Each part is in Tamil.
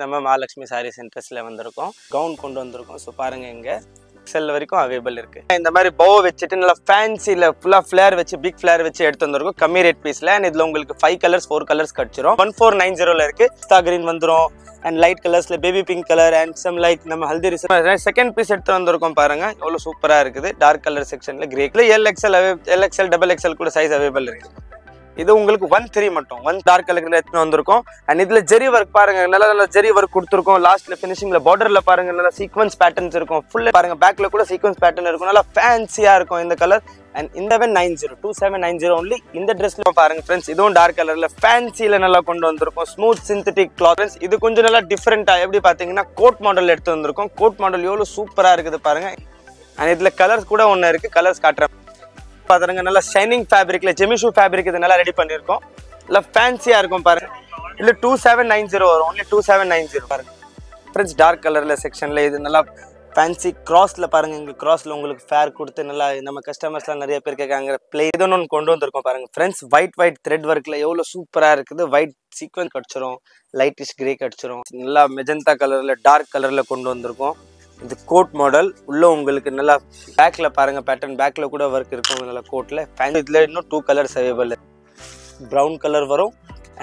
நம்ம மகாலட்சுமி சாரி சென்டர்ஸ்ல வந்திருக்கோம். கவுன் கொண்டு வந்திருக்கோம். ஸோ பாருங்க இங்க எக்ஸல் வரைக்கும் அவைலபிள் இருக்கு. இந்த மாதிரி போ வச்சுட்டு நல்லா ஃபேன்சில ஃபுல்லா ஃபிளேர் வச்சு பிக் ஃபிளேர் வச்சு எடுத்து வந்திருக்கோம் கம்மி ரேட் பீஸ்ல. அண்ட் இதுல உங்களுக்கு 5 கலர்ஸ் 4 கலர்ஸ் கிடைச்சிரும். 1490 இருக்கு. பிஸ்தா கிரீன் வந்துரும் அண்ட் லைட் கலர்ஸ்ல baby pink colour and some like நம்ம ஹல்தி ரிசப்ஷன் செகண்ட் பீஸ் எடுத்து வந்திருக்கோம். பாருங்க எவ்வளவு சூப்பரா இருக்குது. டார்க் கலர் செக்ஷன்ல grey colour LXL double XL கூட சைஸ் அவைலபிள் இருக்கு. இது உங்களுக்கு 1.3 மட்டும் 1 டார்க் கலர்ல எடுத்து வந்திருக்கோம். அண்ட் இதுல ஜெரி ஒர்க் பாருங்க நல்ல ஜெரி ஒர்க் கொடுத்துருக்கோம். லாஸ்ட்ல ஃபினிஷிங்ல பார்டர்ல பாருங்க நல்ல சீக்வன்ஸ் பேட்டர்ன்ஸ் இருக்கும். ஃபுல் பாருங்க பேக்ல கூட சீக்வன்ஸ் பேட்டர்ன் இருக்கும். நல்லா ஃபேன்சியா இருக்கும் இந்த கலர். அண்ட் இந்த 2790 only இந்த ட்ரெஸ்ல பாருங்க ஃப்ரெண்ட்ஸ். இதுவும் டார்க் கலர்ல ஃபேன்சில நல்லா கொண்டு வந்திருக்கும். Smooth synthetic cloth. இது கொஞ்சம் நல்லா டிஃபரெண்டா எப்படி பாத்தீங்கன்னா கோட் மாடல் எடுத்து வந்திருக்கோம். கோட் மாடல் எவ்வளவு சூப்பரா இருக்குது பாருங்க. அண்ட் இதுல கலர்ஸ் கூட ஒன்னு இருக்கு. கலர்ஸ் காட்டுறேன் பாருங்க. நல்லா ஷைனிங் ஃபேப்ரிக்ல ஜெமிஷூ ஃபேப்ரிக் இது நல்லா ரெடி பண்ணிருக்கோம். நல்லா ஃபேன்சியா இருக்கும் பாருங்க. இல்ல 2790 வரும். only 2790 பாருங்க ஃப்ரெண்ட்ஸ். டார்க் கலர்ல செக்ஷன்ல இது நல்லா ஃபேன்சி கிராஸ்ல பாருங்க. இங்க கிராஸ்ல உங்களுக்கு ஃபேர் கொடுத்து நல்லா நம்ம கஸ்டமர்ஸ்லாம் நிறைய பேர் கேட்காங்க. பிளே இது ஒன்று கொண்டு வந்திருக்கோம் பாருங்க ஃப்ரெண்ட்ஸ். ஒயிட் த்ரெட் ஒர்க்ல எவ்வளவு சூப்பரா இருக்குது. ஒயிட் சீக்வன்ஸ் கிடைச்சிரும். லைட்டிஷ் கிரே கிடைச்சிரும். நல்லா மெஜந்தா கலர்ல டார்க் கலர்ல கொண்டு வந்திருக்கோம். இது கோட் மாடல் உள்ள உங்களுக்கு நல்லா பேக்ல பாருங்க பேட்டர்ன் பேக்ல கூட ஒர்க் இருக்கும். நல்லா கோட்ல இதுல இன்னும் 2 கலர்ஸ் அவைலபிள். ப்ரௌன் கலர் வரும்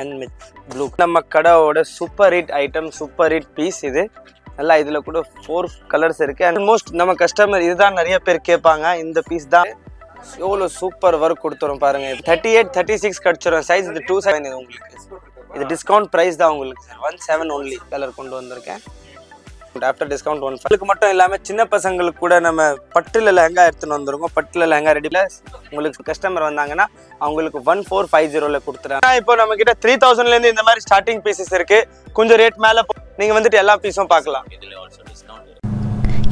அண்ட் ப்ளூ. நம்ம கடையோட super hit item super hit piece இது. நல்லா இதுல கூட 4 கலர்ஸ் இருக்கு. அண்ட் மோஸ்ட் நம்ம கஸ்டமர் இதுதான் நிறைய பேர் கேட்பாங்க. இந்த பீஸ் தான் எவ்வளவு சூப்பர் ஒர்க் கொடுத்துரும் பாருங்க. 38 36 கிடைச்சிரும் சைஸ். இது 27 இது உங்களுக்கு. இது டிஸ்கவுண்ட் பிரைஸ் தான் உங்களுக்கு. 17 only கலர் கொண்டு வந்திருக்கேன். ஆஃப்டர் டிஸ்கவுண்ட் 1 மட்டும் இல்லாம சின்ன பசங்களுக்கு கூட நம்ம பட்டுல லெஹங்கா எடுத்துன்னு வந்திருக்கோம். பட்டுல லெஹங்கா ரெடில உங்களுக்கு கஸ்டமர் வந்தாங்கன்னா அவங்களுக்கு 1450 கொடுத்துறாங்க. இப்போ நம்ம கிட்ட 3000 இருந்து இந்த மாதிரி ஸ்டார்டிங் பீசஸ் இருக்கு. கொஞ்சம் ரேட் மேல நீங்க வந்துட்டு எல்லா பீஸும் பார்க்கலாம்.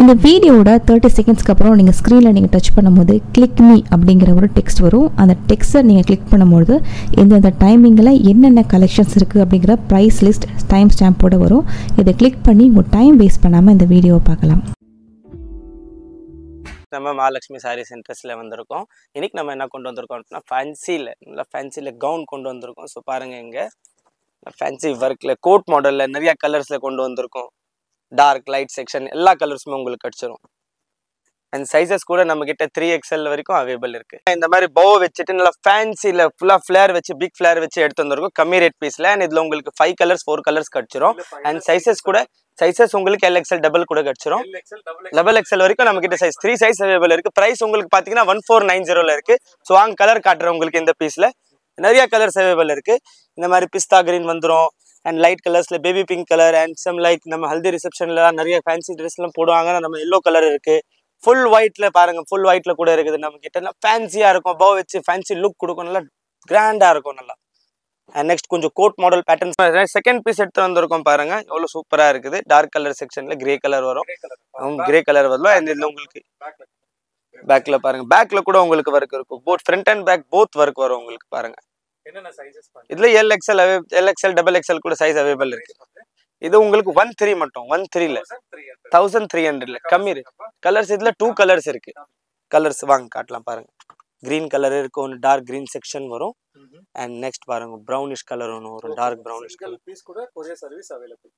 இந்த வீடியோட 30 செகண்ட்ஸ்க்கு அப்புறம் நீங்கள் ஸ்க்ரீனில் நீங்கள் டச் பண்ணும்போது கிளிக் மீ அப்படிங்கிற ஒரு டெக்ஸ்ட் வரும். அந்த டெக்ஸ்ட்டை நீங்கள் கிளிக் பண்ணும்போது எந்தெந்த டைமிங்கில் என்னென்ன கலெக்ஷன்ஸ் இருக்குது அப்படிங்கிற ப்ரைஸ் லிஸ்ட் டைம் ஸ்டாம்போடு வரும். இதை கிளிக் பண்ணி உங்கள் டைம் வேஸ்ட் பண்ணாமல் இந்த வீடியோவை பார்க்கலாம். நம்ம மகாலட்சுமி சாரி சென்டர்ஸ்ல வந்திருக்கோம். இன்னைக்கு நம்ம என்ன கொண்டு வந்திருக்கோம் அப்படின்னா ஃபேன்சில கவுன் கொண்டு வந்திருக்கோம். ஸோ பாருங்க இங்க ஃபேன்சி ஒர்க்ல கோட் மாடல்ல நிறைய கலர்ஸ்ல கொண்டு வந்திருக்கோம். டார்க் லைட் செக்ஷன் எல்லா கலர்ஸுமே உங்களுக்கு கிடைச்சிரும். அண்ட் சைஸஸ் கூட நம்ம கிட்ட 3XL வரைக்கும் அவைலபிள் இருக்கு. இந்த மாதிரி போ வச்சுட்டு நல்லா ஃபேன்சில ஃபுல்லா ஃபிளேர் வச்சு பிக் ஃபிளேர் வச்சு எடுத்து வந்திருக்கோம் கம்மி ரேட் பீஸ்ல. அண்ட் இதுல உங்களுக்கு 5 கலர்ஸ் 4 கலர்ஸ் கிடைச்சிரும். அண்ட் சைஸஸ் உங்களுக்கு LXL டபுள் கூட கிடைச்சிரும். டபுள் XL வரைக்கும் நம்ம கிட்ட சைஸ் 3 சைஸ் அவைலபிள் இருக்கு. பிரைஸ் உங்களுக்கு பாத்தீங்கன்னா 1490 இருக்கு. ஸோ வாங்க கலர் காட்டுறேன் உங்களுக்கு. இந்த பீஸ்ல நிறைய கலர்ஸ் அவைலபிள் இருக்கு. இந்த மாதிரி பிஸ்தா கிரீன் வந்துடும். அண்ட் லைட் கலர்ஸ்ல baby pink colour and some like நம்ம ஹல்தி ரிசப்ஷன்ல நிறைய ஃபேன்சி ட்ரெஸ் எல்லாம் போடுவாங்க. நம்ம எல்லோ கலர் இருக்கு. ஃபுல் ஒயிட்ல பாருங்க. ஃபுல் ஒயிட்ல கூட இருக்குது. நம்ம கிட்ட ஃபேன்சியா இருக்கும். போ வச்சு ஃபேன்சி லுக் கொடுக்கும். நல்லா கிராண்டா இருக்கும் நல்லா. அண்ட் நெக்ஸ்ட் கொஞ்சம் coat model patterns second piece எடுத்து வந்திருக்கோம் பாருங்க. எவ்வளவு சூப்பரா இருக்குது. டார்க் கலர் செக்ஷன்ல கிரே கலர் வரும். கிரே கலர் வரும். அண்ட் இதுல உங்களுக்கு பேக்ல பாருங்க. பேக்ல கூட உங்களுக்கு ஒர்க் இருக்கும். Both front and back both work வரும் உங்களுக்கு பாருங்க. இதுல LXL டபுள் XL கூட சைஸ் அவைலபிள் இருக்கு. இது உங்களுக்கு 1.3 மட்டும் 1.3 1300 கம்மி கலர்ஸ். இதுல 2 கலர்ஸ் இருக்கு. கலர்ஸ் வாங்க காட்டலாம் பாருங்க. கிரீன் கலர் இருக்கு. ஒன்று டார்க் கிரீன் செக்ஷன் வரும். அண்ட் நெக்ஸ்ட் பாருங்க ப்ரௌனிஷ் கலர் ஒன்று வரும். டார்க் ப்ரௌனிஷ் கலர் பீஸ் கூட கொரியர் சர்வீஸ் அவைலபிள்.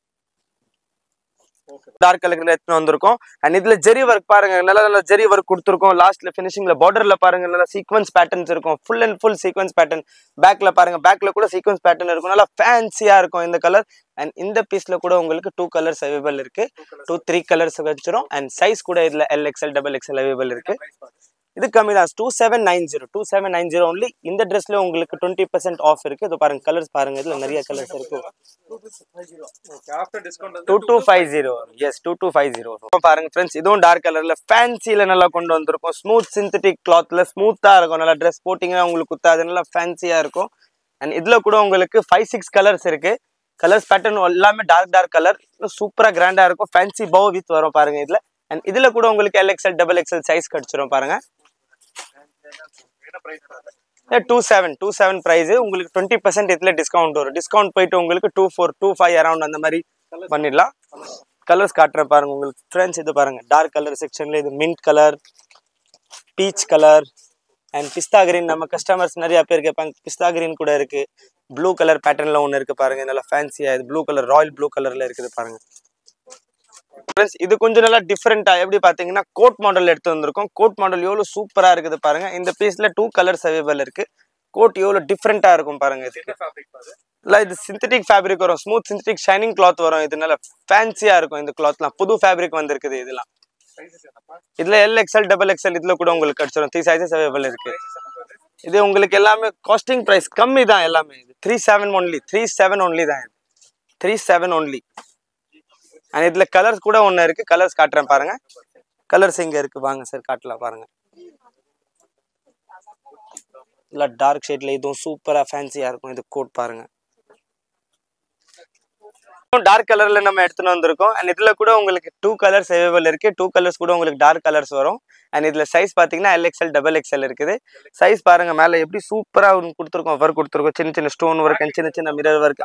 டார்க் கலர்ல எடுத்து வந்திருக்கோம். அண்ட் இதுல ஜெரி ஒர்க் பாருங்க நல்ல ஜெரி ஒர்க் கொடுத்துருக்கோம். லாஸ்ட்ல ஃபினிஷிங்ல பார்டர்ல பாருங்க நல்ல சீக்வன்ஸ் பேட்டர்ன்ஸ் இருக்கும். Full and full sequence pattern. பேக்ல பாருங்க பேக்ல கூட சீக்வன்ஸ் பேட்டர்ன் இருக்கும். நல்லா ஃபேன்சியா இருக்கும் இந்த கலர். அண்ட் இந்த பீஸ்ல கூட உங்களுக்கு 2 கலர்ஸ் அவைலபிள் இருக்கு. 2-3 கலர்ஸ் வச்சிரும். அண்ட் சைஸ் கூட இதுல LXL டபுள் XL அவைலபிள் இருக்கு. இது கம்மி தான். 2790 only இந்த ட்ரெஸ்ல உங்களுக்கு 20% ஆஃப் இருக்கு. இது பாருங்க கலர்ஸ் பாருங்க. இதுல நிறைய கலர்ஸ் இருக்கு. 2250 எஸ் 2250 பாருங்க ஃப்ரெண்ட்ஸ். இதுவும் டார்க் கலர்ல ஃபேன்சில நல்லா கொண்டு வந்திருக்கும். ஸ்மூத் சிந்தட்டிக் கிளாத்ல ஸ்மூத்தா இருக்கும். நல்லா ட்ரெஸ் போட்டிங்கன்னா உங்களுக்கு குத்தாது. நல்லா ஃபேன்சியா இருக்கும். அண்ட் இதுல கூட உங்களுக்கு 5-6 கலர்ஸ் இருக்கு. கலர்ஸ் பேட்டர்ன் எல்லாமே டார்க் கலர். சூப்பரா கிராண்டா இருக்கும். ஃபேன்சி போ வித் வரும் பாருங்க இதுல. அண்ட் இதுல கூட உங்களுக்கு LXL டபுள் XL சைஸ் கிடைச்சிரும் பாருங்க. 27 பிரைஸ். உங்களுக்கு 20% இதுல டிஸ்கவுண்ட் வரும். டிஸ்கவுண்ட் போயிட்டு உங்களுக்கு 24-25 அரௌண்ட் அந்த மாதிரி பண்ணிடலாம். கலர்ஸ் காட்டுறேன் பாருங்க உங்களுக்கு ஃப்ரெண்ட்ஸ். இது பாருங்க டார்க் கலர் செக்ஷன்ல இது mint colour, peach colour and pista green. நம்ம கஸ்டமர்ஸ் நிறைய பேர் கேட்பாங்க. பிஸ்தா கிரீன் கூட இருக்கு. ப்ளூ கலர் பேட்டர்ன்ல ஒன்று இருக்கு பாருங்க, நல்லா ஃபேன்சியா. இது ப்ளூ கலர், ராயல் ப்ளூ கலர்ல இருக்குது பாருங்க ஃப்ரெண்ட்ஸ். இது கொஞ்சம் நல்லா டிஃப்ரெண்டா எப்படி பாத்தீங்கன்னா கோட் மாடல் எடுத்து வந்திருக்கோம். கோட் மாடல் எவ்வளவு சூப்பரா இருக்குது பாருங்க. இந்த பீஸ்ல 2 கலர்ஸ் அவைலபிள் இருக்கு. கோட் எவ்வளவு டிஃப்ரெண்டா இருக்கும் பாருங்க. இதுக்கு இல்ல இது சிந்தட்டிக் ஃபேப்ரிக் வரும், ஸ்மூத் சிந்தட்டிக் ஷைனிங் கிளாத் வரும். இது நல்லா ஃபேன்சியா இருக்கும். இந்த கிளாத்லாம் புது ஃபேப்ரிக் வந்திருக்குது. இதெல்லாம் இதுல LXL XXL இதுல கூட உங்களுக்கு கிடைச்சிடும். 3 சைஸஸ் அவைலபிள் இருக்கு. இது உங்களுக்கு எல்லாமே காஸ்டிங் பிரைஸ் கம்மி தான். எல்லாமே இது 37 ஒன்லி, 37 ஒன்லி தான். இது 37 ஒன்லி. அண்ட் இதுல கலர்ஸ் கூட ஒன்று இருக்கு. கலர்ஸ் காட்டுறேன் பாருங்க. கலர்ஸ் இங்க இருக்கு, வாங்க சார் காட்டலாம் பாருங்க. இல்ல டார்க் ஷேட்ல இதுவும் சூப்பரா ஃபேன்சியா இருக்கும். இது கோட் பாருங்க, டார்க் கலர்ல நம்ம எடுத்துட்டு வந்திருக்கோம். அண்ட் இதுல கூட உங்களுக்கு 2 கலர்ஸ் அவைலபிள் இருக்கு. 2 கலர்ஸ் கூட உங்களுக்கு டார்க் கலர்ஸ் வரும். அண்ட் இதுல சைஸ் பாத்தீங்கன்னா LXL XXL இருக்குது. சைஸ் பாருங்க, மேல எப்படி சூப்பரா கொடுத்துருக்கோம், ஒர்க் கொடுத்துருக்கோம். சின்ன சின்ன ஸ்டோன் ஒர்க் அண்ட் சின்ன சின்ன மிரர் ஒர்க்.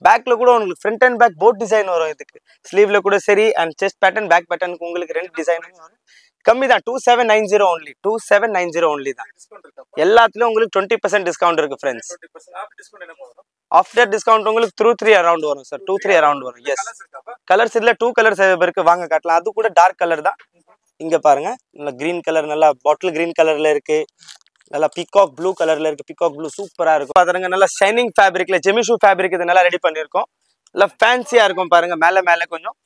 பேக்ல கூட உங்களுக்கு front and back both design வரும். இதுக்கு ஸ்லீவ்ல கூட சரி, அண்ட் செஸ்ட் பேட்டர்ன் பேக் பேட்டர்னுக்கு உங்களுக்கு 2 டிசைன் வரும். கம்மி தான், 2790 ஒன்லி, 2790 ஒன்லி தான். எல்லாத்துலயும் உங்களுக்கு 20% டிஸ்கவுண்ட் இருக்கு ஃப்ரெண்ட்ஸ். ஆஃப்டர் டிஸ்கவுண்ட் உங்களுக்கு 3 அரௌண்ட் வரும் சார், 2-3 அரௌண்ட் வரும். எஸ், கலர்ஸ் இதுல 2 கலர்ஸ் இருக்கு, வாங்க காட்டலாம். அது கூட டார்க் கலர் தான். இங்க பாருங்க, நல்ல கிரீன் கலர், நல்லா பாட்டில் கிரீன் கலர்ல இருக்கு. நல்லா பீகாக் ப்ளூ கலர்ல இருக்கு. பீகாக் ப்ளூ சூப்பரா இருக்கும் பாருங்க. நல்லா ஷைனிங் ஃபேப்ரிக்ல ஜெமிஷு ஃபேப்ரிக் இது நல்லா ரெடி பண்ணிருக்கோம். நல்லா ஃபேன்சியா இருக்கும் பாருங்க. மேல கொஞ்சம்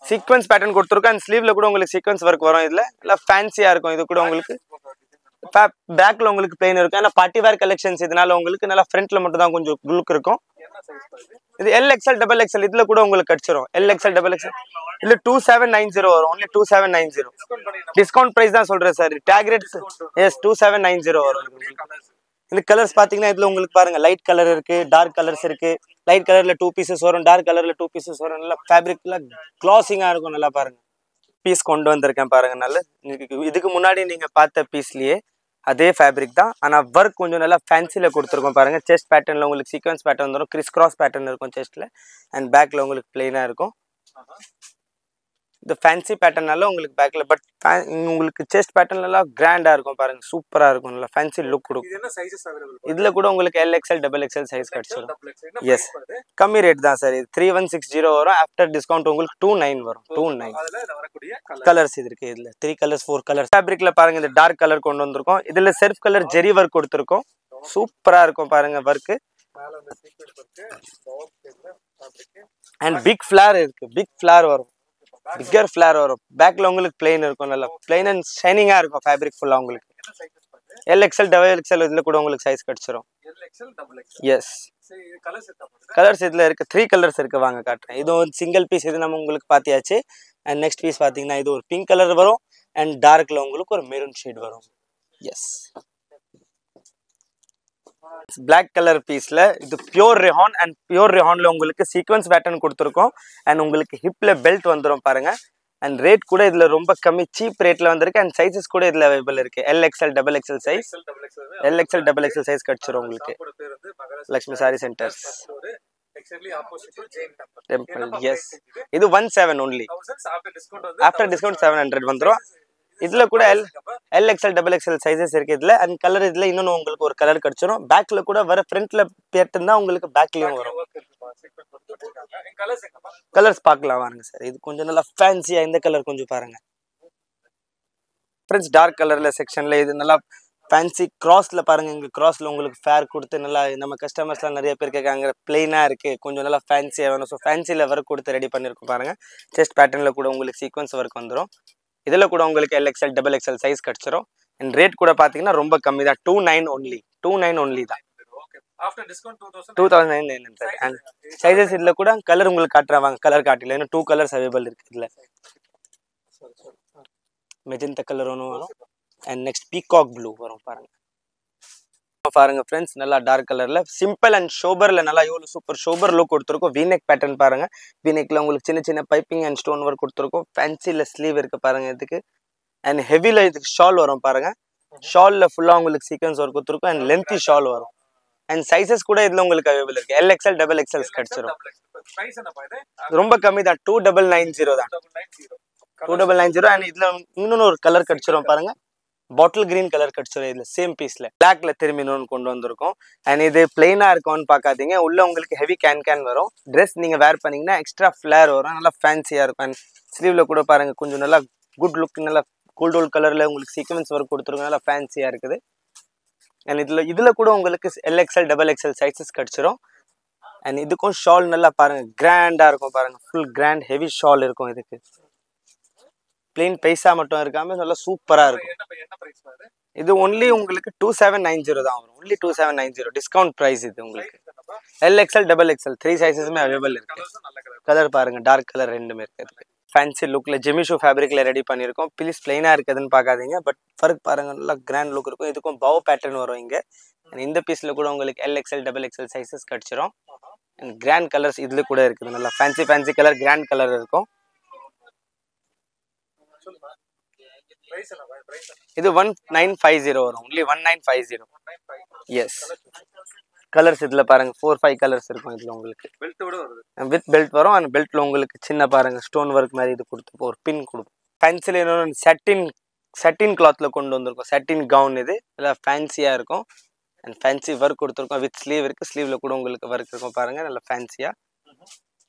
சீக்வன்ஸ் பேட்டர்ன் கொடுத்துருக்கோம். அண்ட் ஸ்லீவ்ல கூட உங்களுக்கு சீக்வன்ஸ் ஒர்க் வரும். இதுல நல்லா ஃபேன்சியா இருக்கும். இது கூட உங்களுக்கு பேக்ல உங்களுக்கு பிளெயின் இருக்கும். ஏன்னா பார்ட்டி வேர் கலெக்ஷன்ஸ், இதனால உங்களுக்கு நல்லா ஃப்ரண்ட்ல மட்டும் தான் கொஞ்சம் லுக் இருக்கும். இது LXL XXL இதுல கூட உங்களுக்கு கிடைச்சிரும். LXL XXL இல்ல 2790 வரும். ஒன்லி 2790. டிஸ்கவுண்ட் பிரைஸ் தான் சொல்றேன் சார். டேக் ரேட் எஸ் 2790 வரும். இந்த கலர்ஸ் பாத்தீங்கன்னா இதுல உங்களுக்கு பாருங்க, லைட் கலர் இருக்கு, டார்க் கலர்ஸ் இருக்கு. லைட் கலர்ல 2 பீசஸ் வரும், டார்க் கலர்ல 2 பீசஸ் வரும். நல்லா ஃபேப்ரிக்ல க்ளாசிங்கா இருக்கும். நல்லா பாருங்க, பீஸ் கொண்டு வந்திருக்கேன் பாருங்க. நல்ல இதுக்கு முன்னாடி நீங்க பார்த்த பீஸ்லயே அதே ஃபேப்ரிக் தான். ஆனா ஒர்க் கொஞ்சம் நல்லா ஃபேன்சில கொடுத்துருக்கோம் பாருங்க. செஸ்ட் பேட்டர்ன்ல உங்களுக்கு சீக்வன்ஸ் பேட்டர்ன் வரும். கிறிஸ் கிராஸ் பேட்டர்ன் இருக்கும் செஸ்ட்ல. அண்ட் பேக்ல உங்களுக்கு பிளெயினா இருக்கும். இந்த ஃபேன்சி பேட்டர்னால உங்களுக்கு பேக்ல, பட் உங்களுக்கு செஸ்ட் பேட்டர்ன்ல எல்லாம் கிராண்டா இருக்கும் பாருங்க. சூப்பரா இருக்கும், நல்லா ஃபேன்சி லுக் கொடுக்கும். இதுல கூட உங்களுக்கு LXL XXL சைஸ் கிடைச்சிடும். எஸ், கம்மி ரேட் தான் சார். இது 3160 வரும். ஆஃப்டர் டிஸ்கவுண்ட் உங்களுக்கு 29 வரும். 29 கலர்ஸ் இது இருக்கு. இதுல 3 கலர்ஸ் 4 கலர்ஸ் ஃபேப்ரிக்ல பாருங்க. இந்த டார்க் கலர் கொண்டு வந்திருக்கோம். இதுல செல்ஃப் கலர் ஜெரி ஒர்க் கொடுத்துருக்கோம். சூப்பரா இருக்கும் பாருங்க ஒர்க். அண்ட் பிக் ஃபிளார் இருக்கு. பிக் ஃபிளார் வரும், பிக்கர் ஃபிளார் வரும். பேக்ல உங்களுக்கு பிளெயின் இருக்கும். நல்லா பிளெயின் அண்ட் ஷைனிங்கா இருக்கும் ஃபேப்ரிக் ஃபுல்லா உங்களுக்கு. LXL XXL இதுல கூட உங்களுக்கு சைஸ் கிடைச்சிரும். எஸ், கலர்ஸ் இதுல இருக்கு. 3 கலர்ஸ் இருக்கு, வாங்க காட்டுறேன். இது ஒரு சிங்கிள் பீஸ். இது நம்ம உங்களுக்கு பாத்தியாச்சு. அண்ட் நெக்ஸ்ட் பீஸ் பாத்தீங்கன்னா இது ஒரு பிங்க் கலர் வரும். அண்ட் டார்க்ல உங்களுக்கு ஒரு மெரூன் ஷேட் வரும். எஸ், பிளாக் கலர் பீஸ்ல இது பியூர் ரெஹான். அண்ட் பியூர் ரெஹான்ல உங்களுக்கு சீக்வன்ஸ் பேட்டர்ன் கொடுத்துருக்கோம். அண்ட் உங்களுக்கு ஹிப்ல பெல்ட் வந்துடும் பாருங்க. அண்ட் ரேட் கூட இதுல ரொம்ப கம்மி, சீப் ரேட்ல வந்திருக்கு. அண்ட் சைஸஸ் கூட இதுல அவைலபிள் இருக்கு. LXL XXL size, LXL XXL size கிடைச்சிரும் உங்களுக்கு. Lakshmi sari centres temple. Yes, இது 17 ஒன்லி. ஆஃப்டர் டிஸ்கவுண்ட் 700 வந்துடும். இதுல கூட LXL XXL சைஸஸ் இருக்கு இதுல. அண்ட் கலர் இதுல இன்னொன்னு உங்களுக்கு ஒரு கலர் கிடைச்சிரும். பேக்ல கூட வர ஃப்ரண்ட்ல பேட்டர்ன் தான் உங்களுக்கு பேக்லயும் வரும். கலர்ஸ் பார்க்கலாம் வாங்க சார். இது கொஞ்சம் நல்லா ஃபேன்சியா, இந்த கலர் கொஞ்சம் பாருங்க ஃப்ரெண்ட்ஸ். டார்க் கலர்ல செக்ஷன்ல இது நல்லா ஃபேன்சி கிராஸ்ல பாருங்க. இங்க கிராஸ்ல உங்களுக்கு ஃபேர் கொடுத்து நல்லா நம்ம கஸ்டமர்ஸ்லாம் நிறைய பேர் கேட்காங்க. பிளெயினா இருக்கு, கொஞ்சம் நல்லா ஃபேன்சியா வேணும். ஸோ ஃபேன்சில ஒர்க் கொடுத்து ரெடி பண்ணிருக்கோம் பாருங்க. செஸ்ட் பேட்டர்ன்ல கூட உங்களுக்கு சீக்வன்ஸ் ஒர்க் வந்துடும். இதுல கூட உங்களுக்கு LXL XXL சைஸ் கிடைச்சிரும். அண்ட் ரேட் கூட பாத்தீங்கன்னா ரொம்ப கம்மி தான். 29 ஒன்லி, 29 ஒன்லி தான். After discount 2900. அண்ட் சைஸஸ் இதுல கூட கலர் உங்களுக்கு காட்டுறாங்க. கலர் காட்டில இன்னும் 2 கலர்ஸ் அவைலபிள் இருக்கு இதுல. மெஜந்தா கலர் ஒன்று வரும். அண்ட் நெக்ஸ்ட் பீகாக் ப்ளூ வரும் பாருங்க. பாருங்க ஃப்ரெண்ட்ஸ், நல்லா டார்க் கலர்ல சிம்பிள் அண்ட் ஷோபர்ல நல்லா எவ்வளவு சூப்பர் ஷோபர் லுக் கொடுத்துருக்கோம். வீநெக் பேட்டர்ன் பாருங்க. வீநெக்ல உங்களுக்கு சின்ன சின்ன பைப்பிங் அண்ட் ஸ்டோன் ஒர்க் கொடுத்துருக்கோம். ஃபேன்சில ஸ்லீவ் இருக்கு பாருங்க இதுக்கு. அண்ட் ஹெவில இதுக்கு ஷால் வரும் பாருங்க. ஷால்ல ஃபுல்லா உங்களுக்கு சீக்வன்ஸ் ஒர்க் கொடுத்துருக்கோம். அண்ட் லென்த்தி ஷால் வரும். அண்ட் சைஸஸ் கூட இதுல உங்களுக்கு அவைலபிள் இருக்கு. LXL XXL கிடைச்சிரும். ரொம்ப கம்மி தான், 2990 தான். 2990. அண்ட் இதுல இன்னொன்னு ஒரு கலர் கிடைச்சிரும் பாருங்க. பாட்டில் கிரீன் கலர் கிடச்சிடும் இதில் சேம் பீஸில் பிளாக்ல திரும்பி இன்னொன்று கொண்டு வந்திருக்கோம். அண்ட் இது பிளெயினாக இருக்கும்னு பார்க்காதீங்க, உள்ள உங்களுக்கு ஹெவி கேன் வரும். ட்ரெஸ் நீங்கள் வேர் பண்ணிங்கன்னா எக்ஸ்ட்ரா ஃப்ளேர் வரும், நல்லா ஃபேன்சியாக இருக்கும். அண்ட் ஸ்லீவில் கூட பாருங்கள் கொஞ்சம் நல்லா குட் லுக், நல்லா கோல்டு கலரில் உங்களுக்கு சீக்வன்ஸ் ஒர்க் கொடுத்துருங்க, நல்லா ஃபேன்சியாக இருக்குது. அண்ட் இதில் கூட உங்களுக்கு LXL XXL சைஸஸ் கிடச்சிரும். அண்ட் இதுக்கும் ஷால் நல்லா பாருங்கள் கிராண்டாக இருக்கும், பாருங்கள் ஃபுல் கிராண்ட் ஹெவி ஷால் இருக்கும். இதுக்கு பிளெயின் பைசா மட்டும் இருக்காமல் நல்லா சூப்பராக இருக்கும். இது ஒன்லி உங்களுக்கு 2790 தான் வரும், ஒன்லி 2790 டிஸ்கவுண்ட் ப்ரைஸ். இது உங்களுக்கு LXL XXL 3 சைஸஸுமே அவைலபிள் இருக்கு. கலர் பாருங்க டார்க் கலர் ரெண்டுமே இருக்கு. ஃபேன்சி லுக்கில் ஜெமிஷூ ஃபேப்ரிக்ல ரெடி பண்ணியிருக்கோம். ப்ளீஸ் பிளெயினாக இருக்குதுன்னு பார்க்காதீங்க, பட் ஃபர்க் பாருங்க நல்லா கிராண்ட் லுக் இருக்கும். இதுக்கும் பவ் பேட்டர்ன் வரும் இங்கே. இந்த பீஸில் கூட உங்களுக்கு LXL XXL சைஸஸ் கிடச்சிரும். அண்ட் கிராண்ட் கலர்ஸ் இதில் கூட இருக்குது, நல்லா ஃபேன்சி கலர் கிராண்ட் கலர் இருக்கும். இது 1950 வரும், ஒன்லி 1950. எஸ் கலர்ஸ் இதில் பாருங்க 4-5 கலர்ஸ் இருக்கும். இதில் உங்களுக்கு வித் பெல்ட் வரும். அண்ட் பெல்ட்ல உங்களுக்கு சின்ன பாருங்க ஸ்டோன் ஒர்க் மாதிரி இது கொடுத்து ஒரு பின் கொடுக்கும். ஃபேன்சில இன்னொன்று சட்டின் கிளாத்ல கொண்டு வந்திருக்கோம். சட்டின் கவுன் இது நல்லா ஃபேன்சியாக இருக்கும். அண்ட் ஃபேன்சி ஒர்க் கொடுத்துருக்கோம், வித் ஸ்லீவ் இருக்குது. ஸ்லீவில் கூட உங்களுக்கு ஒர்க் இருக்கும் பாருங்க, நல்லா ஃபேன்சியாக.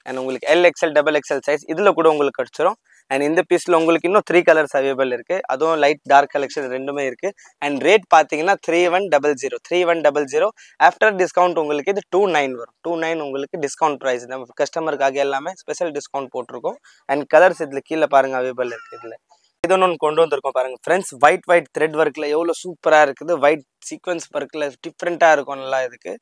அண்ட் உங்களுக்கு LXL XXL சைஸ் இதில் கூட உங்களுக்கு கிடச்சிரும். அண்ட் இந்த பீஸில் உங்களுக்கு இன்னும் 3 கலர்ஸ் அவைலபிள் இருக்குது, அதுவும் லைட் டார்க் கலெக்ஷன் ரெண்டுமே இருக்குது. அண்ட் ரேட் பார்த்தீங்கன்னா 3100 ஆஃப்டர் டிஸ்கவுண்ட் உங்களுக்கு இது 29 வரும். 29 உங்களுக்கு டிஸ்கவுண்ட் ப்ரைஸ். நம்ம கஸ்டமருக்காக எல்லாமே ஸ்பெஷல் டிஸ்கவுண்ட் போட்டிருக்கோம். அண்ட் கலர்ஸ் இதில் கீழே பாருங்கள் அவைலபிள் இருக்குது. இதில் இது ஒன்று கொண்டு வந்திருக்கோம் பாருங்கள் ஃப்ரெண்ட்ஸ், ஒயிட் த்ரெட் ஒர்க்கில் எவ்வளோ சூப்பராக இருக்குது. ஒயிட் சீக்வன்ஸ் ஒர்க்கில் டிஃப்ரெண்ட்டாக இருக்கும், நல்லா இதுக்கு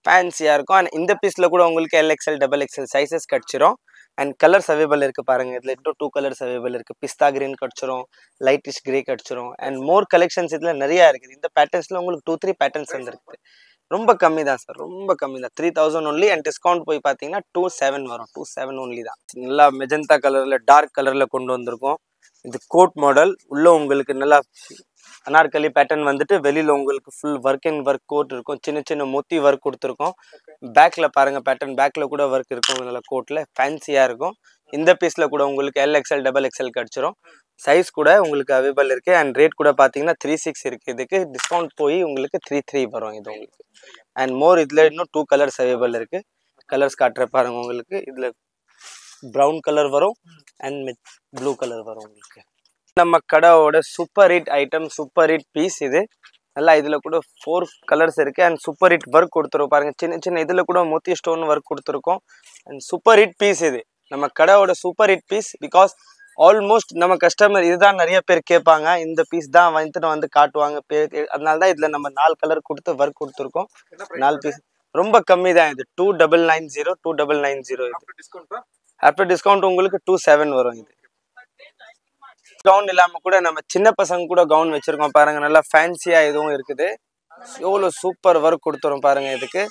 ஃபேன்சியாக இருக்கும். அண்ட் இந்த பீஸில் கூட உங்களுக்கு LXL XXL சைஸஸ் கிடச்சிரும். அண்ட் கலர்ஸ் அவைலபிள் இருக்குது பாருங்கள். இதில் இன்னும் 2 கலர்ஸ் அவைலபிள் இருக்குது. பிஸ்தா கிரீன் கிடச்சிரும், லைட்டிஷ் கிரே கிடச்சிரும். அண்ட் மோர் கலெக்ஷன்ஸ் இதில் நிறையா இருக்குது. இந்த பேட்டர்ன்ஸில் உங்களுக்கு 2-3 பேட்டர்ன்ஸ் வந்துருக்குது. ரொம்ப கம்மி தான் சார், ரொம்ப கம்மி தான். 3000 ஒன்லி. அண்ட் டிஸ்கவுண்ட் போய் பார்த்தீங்கன்னா 27 வரும், 27 ஒன்லி தான். நல்லா மெஜந்தா கலரில் டார்க் கலரில் கொண்டு வந்திருக்கோம். இது கோட் மாடல். உள்ள உங்களுக்கு நல்லா அனார்கலி பேட்டர்ன் வந்துட்டு வெளியில் உங்களுக்கு full work and work coat இருக்கும். சின்ன மொத்தி ஒர்க் கொடுத்துருக்கோம். பேக்கில் பாருங்கள் பேட்டர்ன், பேக்கில் கூட ஒர்க் இருக்கும். நல்லா கோட்டில் ஃபேன்சியாக இருக்கும். இந்த பீஸில் கூட உங்களுக்கு LXL XXL கிடச்சிரும். சைஸ் கூட உங்களுக்கு அவைலபிள் இருக்குது. அண்ட் ரேட் கூட பார்த்தீங்கன்னா 36 இருக்குது. இதுக்கு டிஸ்கவுண்ட் போய் உங்களுக்கு 33 வரும் இது உங்களுக்கு. அண்ட் மோர் இதில் இன்னும் 2 கலர்ஸ் அவைலபிள் இருக்குது. கலர்ஸ் காட்டுற பாருங்கள் உங்களுக்கு. இதில் ப்ரௌன் கலர் வரும் அண்ட் ப்ளூ கலர் வரும் உங்களுக்கு. நம்ம கடையோட super hit item, super hit piece இது. நல்லா இதில் கூட 4 கலர்ஸ் இருக்குது. அண்ட் சூப்பர் ஹிட் ஒர்க் கொடுத்துருக்கோம் பாருங்கள். சின்ன இதில் கூட மோத்தி ஸ்டோன் ஒர்க் கொடுத்துருக்கோம். அண்ட் சூப்பர் ஹிட் பீஸ் இது நம்ம கடையோட super hit piece. Because almost நம்ம கஸ்டமர் இதுதான் நிறைய பேர் கேட்பாங்க, இந்த பீஸ் தான் வந்து காட்டுவாங்க பேர். அதனால தான் இதில் நம்ம 4 கலர் கொடுத்து ஒர்க் கொடுத்துருக்கோம். 4 பீஸ் ரொம்ப கம்மி தான். இது 2990 இது. ஆஃப்டர் டிஸ்கவுண்ட் உங்களுக்கு 27 வரும். இது கவுன் இல்லாமல் கூட நம்ம சின்ன பசங்க கூட கவுன் வச்சிருக்கோம் பாருங்க, நல்லா ஃபேன்சியா இதுவும் இருக்குது. எவ்வளோ சூப்பர் ஒர்க் கொடுத்துரும் பாருங்க இதுக்கு.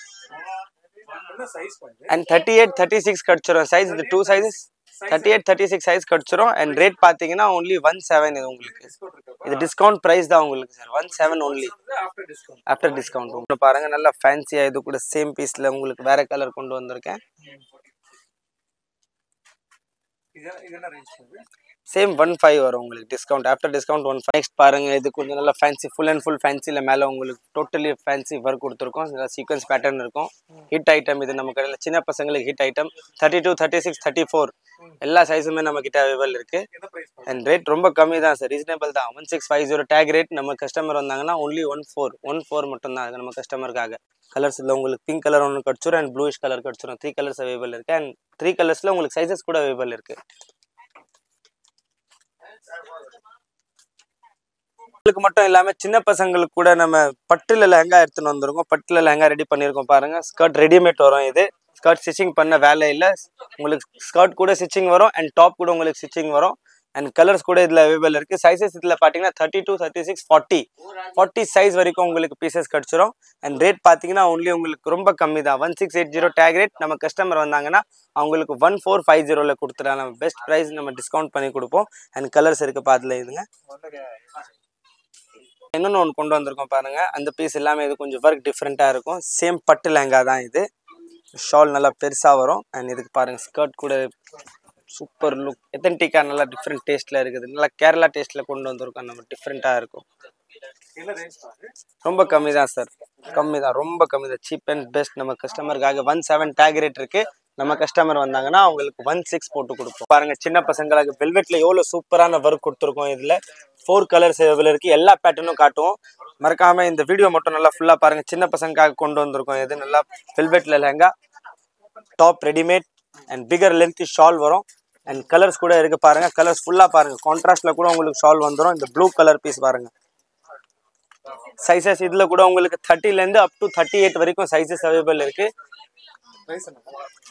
அண்ட் 38, 36 கிடச்சிரும் சைஸ். இது 2 சைஸஸ் 38, 36 சைஸ் கிடச்சிரும். அண்ட் ரேட் பார்த்தீங்கன்னா ஒன்லி 17 இது உங்களுக்கு. இது டிஸ்கவுண்ட் ப்ரைஸ் தான் உங்களுக்கு சார், 17 ஒன்லி ஆஃப்டர் டிஸ்கவுண்ட். பாருங்க நல்லா ஃபேன்சியா இது கூட சேம் பீஸ்ல உங்களுக்கு வேற கலர் கொண்டு வந்திருக்கேன். சேம் 15 வரும் உங்களுக்கு டிஸ்கவுண்ட். After discount 15. நெக்ஸ்ட் பாருங்க, இது கொஞ்சம் நல்லா ஃபேன்சி, ஃபுல் அண்ட் ஃபுல் ஃபேன்சியில் மேலே உங்களுக்கு டோட்டலி ஃபேன்சி ஒர்க் கொடுத்துருக்கோம். நல்லா சீக்வன்ஸ் பேட்டர்ன் இருக்கும். ஹிட் ஐட்டம் இது நம்ம கடையில், சின்ன பசங்களுக்கு ஹிட் ஐட்டம். 32, 36, 34 எல்லா சைஸுமே நம்ம கிட்ட அவைலபிள் இருக்கு. அண்ட் ரேட் ரொம்ப கம்மி தான் சார், ரீசனபிள் தான். 1650 டேக் ரேட். நம்ம கஸ்டமர் வந்தாங்கன்னா ஒன்லி 14 மட்டும் தான் நம்ம கஸ்டமருக்காக. கலர்ஸ் இல்லை உங்களுக்கு பிங்க் கலர் ஒன்று கிடச்சிரும் அண்ட் ப்ளூயிஷ் கலர் கிடச்சிரும். 3 கலர்ஸ் அவைலபிள் இருக்கு. அண்ட் 3 கலர்ஸில் உங்களுக்கு சைஸஸ் கூட அவைலபிள் இருக்கு. உங்களுக்கு மட்டும் இல்லாம சின்ன பசங்களுக்கு கூட நம்ம பட்டுல லெஹங்கா எடுத்துன்னு வந்திருக்கோம். பட்டுல லெஹங்கா ரெடி பண்ணியிருக்கோம் பாருங்க. ஸ்கர்ட் ரெடிமேட் வரும். இது ஸ்கர்ட் ஸ்டிச்சிங் பண்ண வேலை இல்லை. உங்களுக்கு ஸ்கர்ட் கூட ஸ்டிச்சிங் வரும் அண்ட் டாப் கூட உங்களுக்கு ஸ்டிச்சிங் வரும். அண்ட் கலர்ஸ் கூட இதில் அவைலபிள் இருக்கு. சைஸஸ் இதில் பார்த்தீங்கன்னா 32, 36, 40 சைஸ் வரைக்கும் உங்களுக்கு பீசஸ் கிடச்சிரும். அண்ட் ரேட் பார்த்தீங்கன்னா ஒன்லி உங்களுக்கு ரொம்ப கம்மி தான். 1680 டேக் ரேட். நம்ம கஸ்டமர் வந்தாங்கன்னா அவங்களுக்கு 1450 கொடுத்துடலாம். நம்ம பெஸ்ட் ப்ரைஸ் நம்ம டிஸ்கவுண்ட் பண்ணி கொடுப்போம். அண்ட் கலர்ஸ் இருக்கு பார்த்துல இதுங்க. இன்னொன்று ஒன்று கொண்டு வந்திருக்கோம் பாருங்க. அந்த பீஸ் எல்லாமே இது கொஞ்சம் ஒர்க் டிஃப்ரெண்ட்டாக இருக்கும். சேம் பட்டு லெஹங்கா தான் இது. ஷால் நல்லா பெருசாக வரும். அண்ட் இதுக்கு பாருங்க ஸ்கர்ட் கூட சூப்பர் லுக் எத்தன்டிக்கா நல்லா டிஃப்ரெண்ட் டேஸ்ட்ல இருக்குது நல்லா கேரளா டேஸ்ட்ல கொண்டு வந்திருக்கோம் நம்ம டிஃப்ரெண்டா இருக்கும் ரொம்ப கம்மி தான் சார் கம்மி தான் ரொம்ப கம்மி தான் சீப் அண்ட் பெஸ்ட் நம்ம கஸ்டமருக்காக 17 டேக் ரேட் இருக்கு நம்ம கஸ்டமர் வந்தாங்கன்னா அவங்களுக்கு 16 போட்டு கொடுப்போம் பாருங்க சின்ன பசங்களுக்கு வெல்வெட்ல எவ்வளவு சூப்பரான ஒர்க் கொடுத்துருக்கோம் இதுல 4 கலர்ஸ் அவைலபிள் இருக்கு எல்லா பேட்டர்னும் காட்டுவோம் மறக்காம இந்த வீடியோ மட்டும் நல்லா ஃபுல்லா பாருங்க சின்ன பசங்களுக்காக கொண்டு வந்திருக்கோம் இது நல்லா வெல்வெட்ல lehenga top readymade and figure length shawl வரும் அண்ட் கலர்ஸ் கூட இருக்கு பாருங்க கலர்ஸ் ஃபுல்லா பாருங்க கான்ட்ராஸ்ட்ல கூட உங்களுக்கு ஷால் வந்துடும் இந்த ப்ளூ கலர் பீஸ் பாருங்க சைஸஸ் இதுல கூட உங்களுக்கு 30 ல இருந்து அப் டு 38 வரைக்கும் சைஸஸ் அவைலபிள் இருக்கு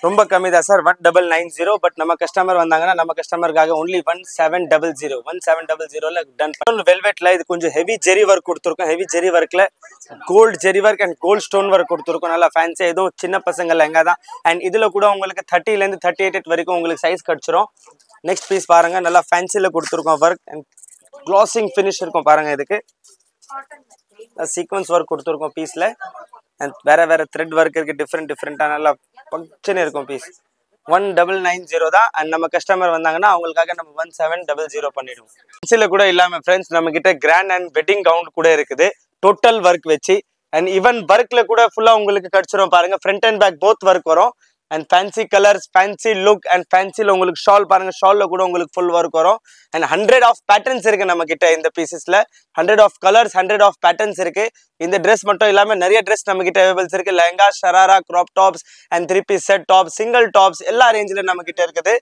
ரொம்ப கம்மி தான் சார் 1990 பட் நம்ம கஸ்டமர் வந்தாங்கன்னா நம்ம கஸ்டமருக்காக ஒன்லி 1700 டன் வெல்வெட்ல இது கொஞ்சம் ஹெவி ஜெரி ஒர்க் கொடுத்துருக்கோம் ஹெவி ஜெரி ஒர்க்ல gold zari work and gold stone work கொடுத்துருக்கோம் நல்லா ஃபேன்சி எதுவும் சின்ன பசங்க லெங்கா தான் அண்ட் இதுல கூட உங்களுக்கு 30 ல இருந்து 38 வரைக்கும் உங்களுக்கு சைஸ் கிடைச்சிரும் நெக்ஸ்ட் பீஸ் பாருங்க நல்லா ஃபேன்சில கொடுத்துருக்கோம் ஒர்க் அண்ட் க்ளாசிங் ஃபினிஷ் இருக்கும் பாருங்க இதுக்கு சீக்வன்ஸ் ஒர்க் கொடுத்துருக்கோம் பீஸ்ல அண்ட் வேற த்ரெட் ஒர்க் இருக்கு டிஃப்ரெண்டா நல்லா ஃபங்க்ஷன் இருக்கும் பீஸ் 1990 தான் அண்ட் நம்ம கஸ்டமர் வந்தாங்கன்னா அவங்களுக்காக நம்ம 1700 பண்ணிடுவோம் ஃபேன்சில கூட இல்லாம ஃப்ரெண்ட்ஸ் நம்ம கிட்ட கிராண்ட் அண்ட் வெட்டிங் கவுன் கூட இருக்குது டோட்டல் ஒர்க் வச்சு அண்ட் ஈவன் ஒர்க்ல கூட ஃபுல்லா உங்களுக்கு கிடைச்சிரும் பாருங்க front and back both work வரும் and fancy colours fancy look and ஃபேன்சில உங்களுக்கு ஷால் பாருங்க ஷால்ல கூட உங்களுக்கு ஃபுல் ஒர்க் வரும் அண்ட் 100 ஆஃப் பேட்டர்ன்ஸ் இருக்கு நம்ம கிட்ட இந்த பீசஸ்ல 100 ஆஃப் கலர்ஸ் 100 ஆஃப் பேட்டர்ன்ஸ் இருக்கு இந்த ட்ரெஸ் மட்டும் இல்லாம நிறைய ட்ரெஸ் நம்ம கிட்ட அவைலபிள்ஸ் இருக்கு lehenga sharara crop tops and 3 piece set top single tops எல்லா ரேஞ்சில நம்ம கிட்ட இருக்குது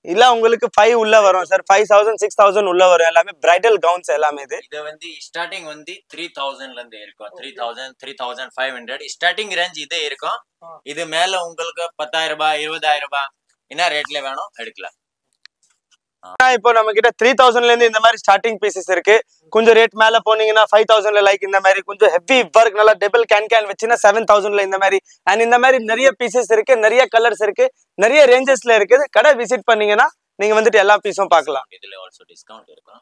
இல்ல உங்களுக்கு 5 உள்ள வரும் சார் 5000 6000 உள்ள வரும் எல்லாமே பிரைடல் கவுன்ஸ் எல்லாமே இது வந்து ஸ்டார்டிங் வந்து 3000 ல இருந்து இருக்கும் 3000 3500 ஸ்டார்டிங் ரேஞ்ச் இதே இருக்கும் இது மேல உங்களுக்கு 10000 ரூபாய் 20000 ரூபாய் என்ன ரேட்ல வேணும் எடுக்கலாம் இப்போ நம்ம கிட்ட 3000 ல இருந்து இந்த மாதிரி ஸ்டார்டிங் பீசஸ் இருக்கு கொஞ்சம் ரேட் மேல போனீங்கன்னா 5000 ல லைக் இந்த மாதிரி கொஞ்சம் ஹெவி ஒர்க் நல்லா டபுள் கேன் வச்சுன்னா 7000 ல இந்த மாதிரி அண்ட் இந்த மாதிரி நிறைய பீசஸ் இருக்கு நிறைய கலர்ஸ் இருக்கு நிறைய ரேஞ்சஸ்ல இருக்குது கடை விசிட் பண்ணீங்கன்னா நீங்க வந்துட்டு எல்லா பீஸும் பார்க்கலாம் இதுல ஆல்சோ டிஸ்கவுண்ட் இருக்கும்